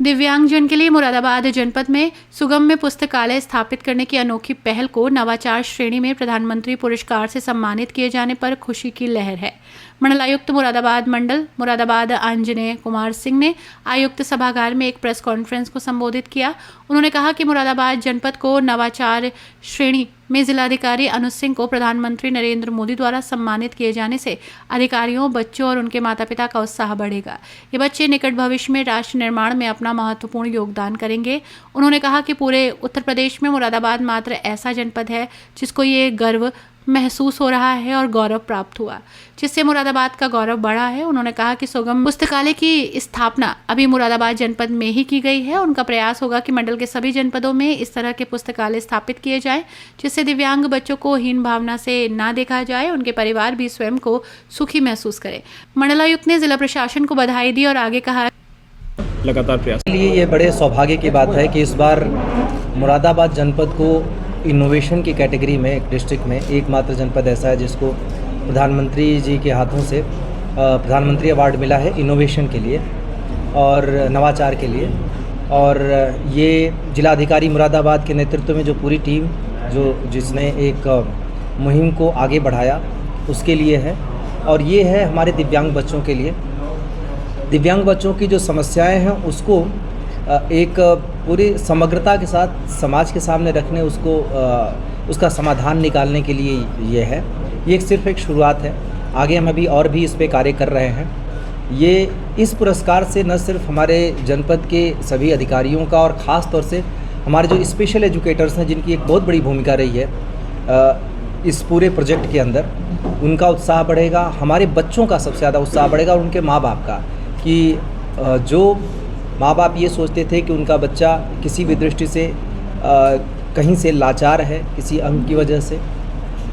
दिव्यांगजन के लिए मुरादाबाद जनपद में सुगम्य पुस्तकालय स्थापित करने की अनोखी पहल को नवाचार श्रेणी में प्रधानमंत्री पुरस्कार से सम्मानित किए जाने पर खुशी की लहर है। मंडलायुक्त मुरादाबाद मंडल मुरादाबाद आंजनेय कुमार सिंह ने आयुक्त सभागार में एक प्रेस कॉन्फ्रेंस को संबोधित किया। उन्होंने कहा कि मुरादाबाद जनपद को नवाचार श्रेणी में जिलाधिकारी अनुज सिंह को प्रधानमंत्री नरेंद्र मोदी द्वारा सम्मानित किए जाने से अधिकारियों, बच्चों और उनके माता पिता का उत्साह बढ़ेगा। ये बच्चे निकट भविष्य में राष्ट्र निर्माण में अपना महत्वपूर्ण योगदान करेंगे। उन्होंने कहा कि पूरे उत्तर प्रदेश में मुरादाबाद मात्र ऐसा जनपद है जिसको ये गर्व महसूस हो रहा है और गौरव प्राप्त हुआ, जिससे मुरादाबाद का गौरव बढ़ा है। उन्होंने कहा कि सुगम पुस्तकालय की स्थापना अभी मुरादाबाद जनपद में ही की गई है। उनका प्रयास होगा कि मंडल के सभी जनपदों में इस तरह के पुस्तकालय स्थापित किए जाएं, जिससे दिव्यांग बच्चों को हीन भावना से ना देखा जाए, उनके परिवार भी स्वयं को सुखी महसूस करें। मंडलायुक्त ने जिला प्रशासन को बधाई दी और आगे कहा, लगातार प्रयास के लिए ये बड़े सौभाग्य की बात है कि इस बार मुरादाबाद जनपद को इनोवेशन की कैटेगरी में एक डिस्ट्रिक्ट में एकमात्र जनपद ऐसा है जिसको प्रधानमंत्री जी के हाथों से प्रधानमंत्री अवार्ड मिला है इनोवेशन के लिए और नवाचार के लिए। और ये जिलाधिकारी मुरादाबाद के नेतृत्व में जो पूरी टीम जिसने एक मुहिम को आगे बढ़ाया उसके लिए है। और ये है हमारे दिव्यांग बच्चों के लिए। दिव्यांग बच्चों की जो समस्याएं हैं उसको एक पूरी समग्रता के साथ समाज के सामने रखने उसका समाधान निकालने के लिए ये है। ये सिर्फ एक शुरुआत है, आगे हम अभी और भी इस पे कार्य कर रहे हैं। ये इस पुरस्कार से न सिर्फ हमारे जनपद के सभी अधिकारियों का और ख़ास तौर से हमारे जो स्पेशल एजुकेटर्स हैं जिनकी एक बहुत बड़ी भूमिका रही है इस पूरे प्रोजेक्ट के अंदर, उनका उत्साह बढ़ेगा, हमारे बच्चों का सबसे ज़्यादा उत्साह बढ़ेगा और उनके माँ बाप का। कि जो माँ बाप ये सोचते थे कि उनका बच्चा किसी भी दृष्टि से कहीं से लाचार है किसी अंग की वजह से,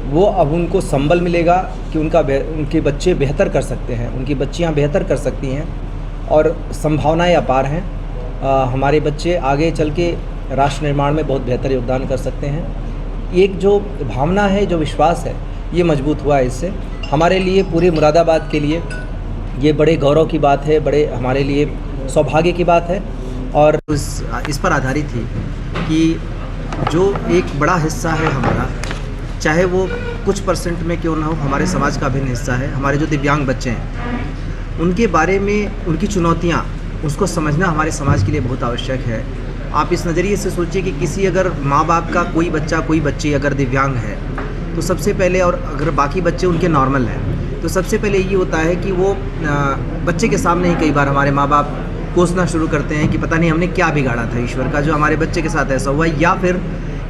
वो अब उनको संबल मिलेगा कि उनके बच्चे बेहतर कर सकते हैं, उनकी बच्चियां बेहतर कर सकती हैं और संभावनाएं अपार हैं। हमारे बच्चे आगे चल के राष्ट्र निर्माण में बहुत बेहतर योगदान कर सकते हैं। एक जो भावना है, जो विश्वास है, ये मजबूत हुआ है इससे। हमारे लिए, पूरे मुरादाबाद के लिए ये बड़े गौरव की बात है, बड़े हमारे लिए सौभाग्य की बात है। और इस पर आधारित थी कि जो एक बड़ा हिस्सा है हमारा, चाहे वो कुछ % में क्यों ना हो, हमारे समाज का अभिन्न हिस्सा है। हमारे जो दिव्यांग बच्चे हैं उनके बारे में, उनकी चुनौतियाँ, उसको समझना हमारे समाज के लिए बहुत आवश्यक है। आप इस नज़रिए से सोचिए कि किसी अगर माँ बाप का कोई बच्चा, कोई बच्ची अगर दिव्यांग है तो सबसे पहले, और अगर बाकी बच्चे उनके नॉर्मल हैं, तो सबसे पहले ये होता है कि वो बच्चे के सामने ही कई बार हमारे माँ बाप कोसना शुरू करते हैं कि पता नहीं हमने क्या बिगाड़ा था ईश्वर का जो हमारे बच्चे के साथ ऐसा हुआ। या फिर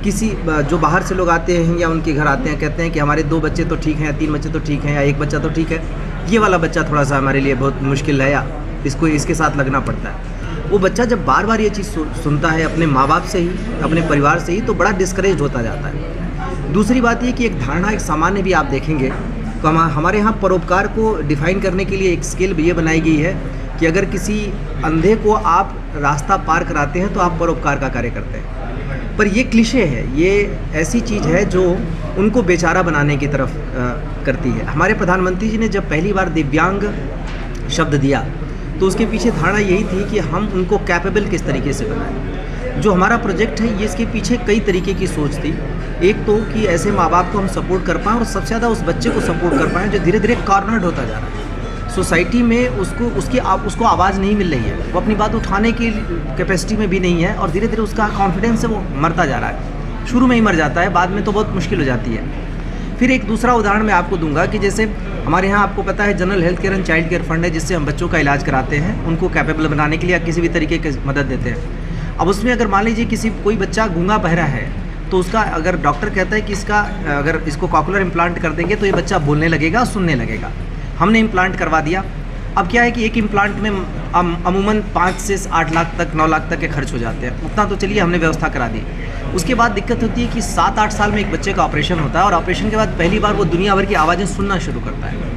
किसी जो बाहर से लोग आते हैं या उनके घर आते हैं, कहते हैं कि हमारे 2 बच्चे तो ठीक हैं, 3 बच्चे तो ठीक हैं, या 1 बच्चा तो ठीक है, ये वाला बच्चा थोड़ा सा हमारे लिए बहुत मुश्किल है, या इसके साथ लगना पड़ता है। वो बच्चा जब बार बार ये चीज़ सुनता है अपने माँ बाप से ही, अपने परिवार से ही, तो बड़ा डिस्करेज होता जाता है। दूसरी बात ये कि एक धारणा, एक सामान्य भी आप देखेंगे तो हमारे यहाँ परोपकार को डिफ़ाइन करने के लिए एक स्केल ये बनाई गई है कि अगर किसी अंधे को आप रास्ता पार कराते हैं तो आप परोपकार का कार्य करते हैं। पर ये क्लिशे है, ये ऐसी चीज़ है जो उनको बेचारा बनाने की तरफ करती है। हमारे प्रधानमंत्री जी ने जब पहली बार दिव्यांग शब्द दिया तो उसके पीछे धारणा यही थी कि हम उनको कैपेबल किस तरीके से बनाएं। जो हमारा प्रोजेक्ट है ये, इसके पीछे कई तरीके की सोच थी। एक तो कि ऐसे माँ बाप को हम सपोर्ट कर पाएँ और सबसे ज़्यादा उस बच्चे को सपोर्ट कर पाएँ जो धीरे धीरे कॉर्नर्ड होता जा रहा है सोसाइटी में, उसको आवाज़ नहीं मिल रही है, वो अपनी बात उठाने की कैपेसिटी में भी नहीं है और धीरे धीरे उसका कॉन्फिडेंस है वो मरता जा रहा है। शुरू में ही मर जाता है, बाद में तो बहुत मुश्किल हो जाती है। फिर एक दूसरा उदाहरण मैं आपको दूंगा कि जैसे हमारे यहाँ आपको पता है general health care and child care fund है, जिससे हम बच्चों का इलाज कराते हैं, उनको कैपेबल बनाने के लिए या किसी भी तरीके की मदद देते हैं। अब उसमें अगर मान लीजिए कोई बच्चा गूंगा बहरा है तो उसका अगर डॉक्टर कहता है कि अगर इसको कॉकुलर इम्प्लांट कर देंगे तो ये बच्चा बोलने लगेगा, सुनने लगेगा। हमने इम्प्लांट करवा दिया। अब क्या है कि एक इम्प्लांट में अमूमन 5 से 8 लाख तक, 9 लाख तक के खर्च हो जाते हैं। उतना तो चलिए हमने व्यवस्था करा दी। उसके बाद दिक्कत होती है कि 7-8 साल में एक बच्चे का ऑपरेशन होता है और ऑपरेशन के बाद पहली बार वो दुनिया भर की आवाज़ें सुनना शुरू करता है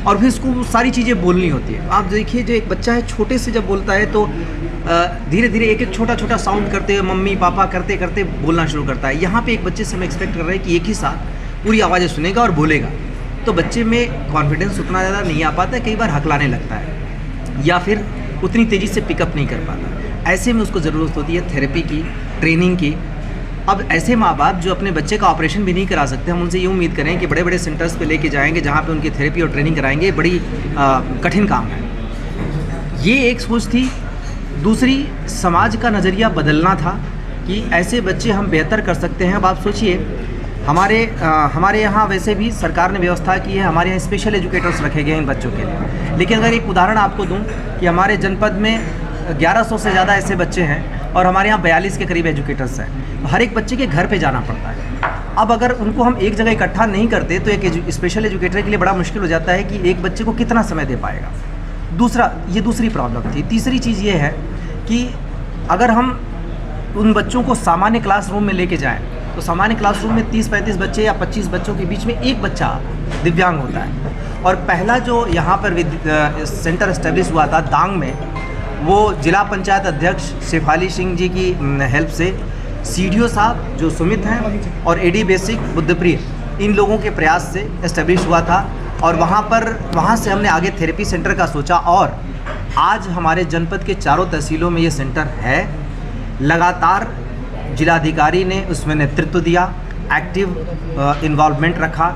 और फिर उसको सारी चीज़ें बोलनी होती है। आप देखिए, जो एक बच्चा है छोटे से जब बोलता है तो धीरे धीरे एक छोटा छोटा साउंड करते हुए मम्मी पापा करते करते बोलना शुरू करता है। यहाँ पे एक बच्चे से हम एक्सपेक्ट कर रहे हैं कि एक ही साथ पूरी आवाज़ें सुनेगा और बोलेगा, तो बच्चे में कॉन्फिडेंस उतना ज़्यादा नहीं आ पाता है, कई बार हकलाने लगता है या फिर उतनी तेज़ी से पिकअप नहीं कर पाता। ऐसे में उसको ज़रूरत होती है थेरेपी की, ट्रेनिंग की। अब ऐसे माँ बाप जो अपने बच्चे का ऑपरेशन भी नहीं करा सकते, हम उनसे ये उम्मीद करें कि बड़े बड़े सेंटर्स पे लेके जाएंगे जहाँ पे उनकी थेरेपी और ट्रेनिंग कराएंगे, बड़ी कठिन काम है। ये एक सोच थी। दूसरी, समाज का नज़रिया बदलना था कि ऐसे बच्चे हम बेहतर कर सकते हैं। अब आप सोचिए, हमारे यहाँ वैसे भी सरकार ने व्यवस्था की है, हमारे यहाँ स्पेशल एजुकेटर्स रखे गए हैं इन बच्चों के लिए। लेकिन अगर एक उदाहरण आपको दूँ कि हमारे जनपद में 1100 से ज़्यादा ऐसे बच्चे हैं और हमारे यहाँ 42 के करीब एजुकेटर्स हैं। हर एक बच्चे के घर पे जाना पड़ता है। अब अगर उनको हम एक जगह इकट्ठा नहीं करते तो एक स्पेशल एजुकेटर के लिए बड़ा मुश्किल हो जाता है कि एक बच्चे को कितना समय दे पाएगा। ये दूसरी प्रॉब्लम थी। तीसरी चीज़ ये है कि अगर हम उन बच्चों को सामान्य क्लासरूम में लेके जाएं तो सामान्य क्लासरूम में 30-35 बच्चे या 25 बच्चों के बीच में एक बच्चा दिव्यांग होता है। और पहला जो यहाँ पर सेंटर एस्टेब्लिश हुआ था दांग में, वो जिला पंचायत अध्यक्ष शेफाली सिंह जी की हेल्प से CDO साहब जो सुमित हैं और AD बेसिक बुद्धप्रिय, इन लोगों के प्रयास से एस्टेब्लिश हुआ था। और वहाँ से हमने आगे थेरेपी सेंटर का सोचा और आज हमारे जनपद के चारों तहसीलों में ये सेंटर है। लगातार जिलाधिकारी ने उसमें नेतृत्व दिया, एक्टिव इन्वॉल्वमेंट रखा।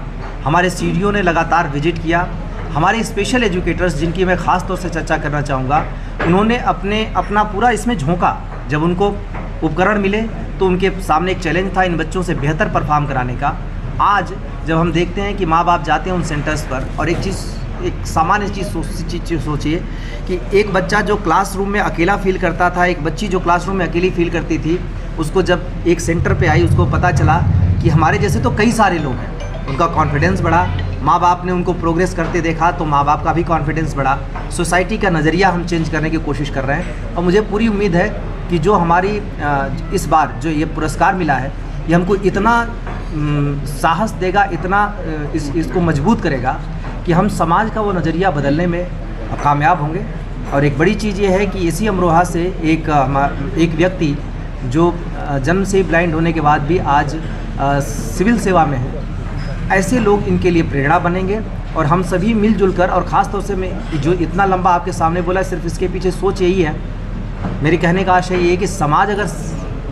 हमारे CDO ने लगातार विजिट किया। हमारे स्पेशल एजुकेटर्स, जिनकी मैं ख़ास तौर से चर्चा करना चाहूँगा, उन्होंने अपना पूरा इसमें झोंका। जब उनको उपकरण मिले तो उनके सामने एक चैलेंज था इन बच्चों से बेहतर परफॉर्म कराने का। आज जब हम देखते हैं कि माँ बाप जाते हैं उन सेंटर्स पर और एक सामान्य चीज़ सोचिए कि एक बच्चा जो क्लासरूम में अकेला फील करता था, एक बच्ची जो क्लासरूम में अकेली फील करती थी, उसको जब एक सेंटर पे आई उसको पता चला कि हमारे जैसे तो कई सारे लोग हैं। उनका कॉन्फिडेंस बढ़ा। माँ बाप ने उनको प्रोग्रेस करते देखा तो माँ बाप का भी कॉन्फिडेंस बढ़ा। सोसाइटी का नज़रिया हम चेंज करने की कोशिश कर रहे हैं और मुझे पूरी उम्मीद है कि जो हमारी इस बार जो ये पुरस्कार मिला है, ये हमको इतना साहस देगा, इतना इसको मजबूत करेगा कि हम समाज का वो नज़रिया बदलने में कामयाब होंगे। और एक बड़ी चीज़ ये है कि इसी अमरोहा से एक व्यक्ति जो जन्म से ब्लाइंड होने के बाद भी आज सिविल सेवा में है, ऐसे लोग इनके लिए प्रेरणा बनेंगे। और हम सभी मिलजुल कर, और ख़ास तौर से मैं जो इतना लंबा आपके सामने बोला, सिर्फ इसके पीछे सोच यही है, मेरे कहने का आशय ये है कि समाज अगर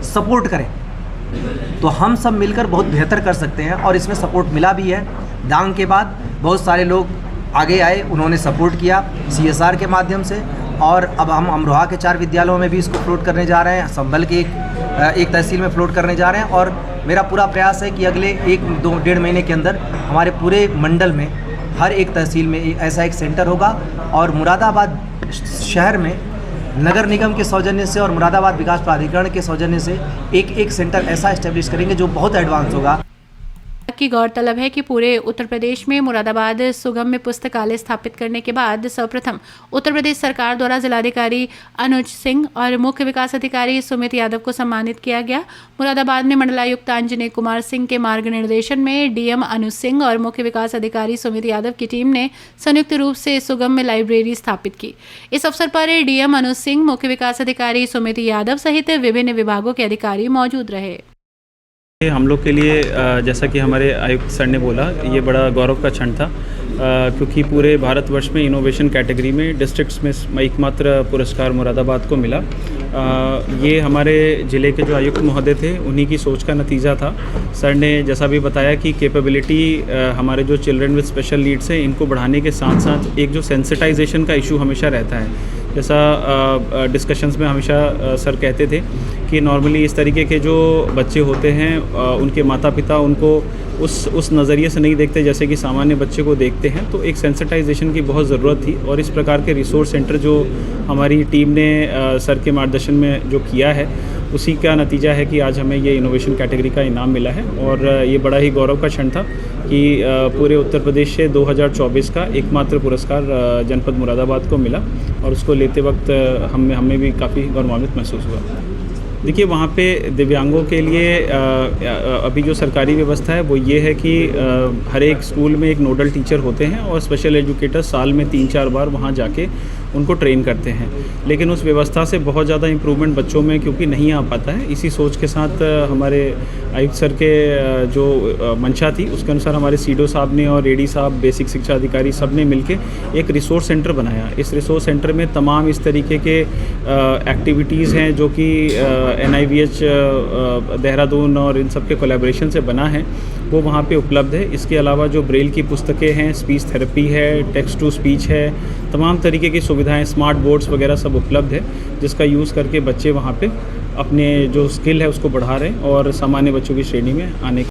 सपोर्ट करे तो हम सब मिलकर बहुत बेहतर कर सकते हैं। और इसमें सपोर्ट मिला भी है। दांग के बाद बहुत सारे लोग आगे आए, उन्होंने सपोर्ट किया CSR के माध्यम से। और अब हम अमरोहा के 4 विद्यालयों में भी इसको फ्लोट करने जा रहे हैं, संभल के एक तहसील में फ्लोट करने जा रहे हैं। और मेरा पूरा प्रयास है कि अगले 1-2-1.5 महीने के अंदर हमारे पूरे मंडल में हर एक तहसील में ऐसा एक सेंटर होगा। और मुरादाबाद शहर में नगर निगम के सौजन्य से और मुरादाबाद विकास प्राधिकरण के सौजन्य से एक सेंटर ऐसा एस्टेब्लिश करेंगे जो बहुत एडवांस होगा। की गौरतलब है कि पूरे उत्तर प्रदेश में मुरादाबाद सुगम्य पुस्तकालय स्थापित करने के बाद सर्वप्रथम उत्तर प्रदेश सरकार द्वारा जिलाधिकारी अनुज सिंह और मुख्य विकास अधिकारी सुमित यादव को सम्मानित किया गया। मुरादाबाद में मंडलायुक्त अंजने कुमार सिंह के मार्गनिर्देशन में DM अनुज सिंह और मुख्य विकास अधिकारी सुमित यादव की टीम ने संयुक्त रूप से सुगम्य लाइब्रेरी स्थापित की। इस अवसर पर DM अनुज सिंह, मुख्य विकास अधिकारी सुमित यादव सहित विभिन्न विभागों के अधिकारी मौजूद रहे। हम लोग के लिए जैसा कि हमारे आयुक्त सर ने बोला, ये बड़ा गौरव का क्षण था क्योंकि पूरे भारतवर्ष में इनोवेशन कैटेगरी में डिस्ट्रिक्ट्स में एकमात्र पुरस्कार मुरादाबाद को मिला। ये हमारे ज़िले के जो आयुक्त महोदय थे उन्हीं की सोच का नतीजा था। सर ने जैसा भी बताया कि कैपेबिलिटी हमारे जो चिल्ड्रन विद स्पेशल नीड्स हैं इनको बढ़ाने के साथ साथ एक जो सेंसिटाइजेशन का इशू हमेशा रहता है, जैसा डिस्कशंस में हमेशा सर कहते थे कि नॉर्मली इस तरीके के जो बच्चे होते हैं उनके माता पिता उनको उस नज़रिए से नहीं देखते जैसे कि सामान्य बच्चे को देखते हैं। तो एक सेंसिटाइजेशन की बहुत ज़रूरत थी और इस प्रकार के रिसोर्स सेंटर जो हमारी टीम ने सर के मार्गदर्शन में जो किया है उसी का नतीजा है कि आज हमें ये इनोवेशन कैटेगरी का इनाम मिला है। और ये बड़ा ही गौरव का क्षण था कि पूरे उत्तर प्रदेश से 2024 का एकमात्र पुरस्कार जनपद मुरादाबाद को मिला और उसको लेते वक्त हमें भी काफ़ी गौरवान्वित महसूस हुआ। देखिए वहाँ पे दिव्यांगों के लिए अभी जो सरकारी व्यवस्था है वो ये है कि हर एक स्कूल में एक नोडल टीचर होते हैं और स्पेशल एजुकेटर साल में 3-4 बार वहाँ जाके उनको ट्रेन करते हैं। लेकिन उस व्यवस्था से बहुत ज़्यादा इम्प्रूवमेंट बच्चों में क्योंकि नहीं आ पाता है, इसी सोच के साथ हमारे आयुक्त सर के जो मंशा थी उसके अनुसार हमारे सीडो साहब ने और एडी साहब, बेसिक शिक्षा अधिकारी सब ने मिलके एक रिसोर्स सेंटर बनाया। इस रिसोर्स सेंटर में तमाम इस तरीके के एक्टिविटीज़ हैं जो कि NIVH देहरादून और इन सब के कोलैबोरेशन से बना है, वो वहाँ पे उपलब्ध है। इसके अलावा जो ब्रेल की पुस्तकें हैं, स्पीच थेरेपी है, टेक्स्ट टू स्पीच है, तमाम तरीके की सुविधाएं, स्मार्ट बोर्ड्स वगैरह सब उपलब्ध है, जिसका यूज़ करके बच्चे वहाँ पे अपने जो स्किल है उसको बढ़ा रहे हैं और सामान्य बच्चों की श्रेणी में आने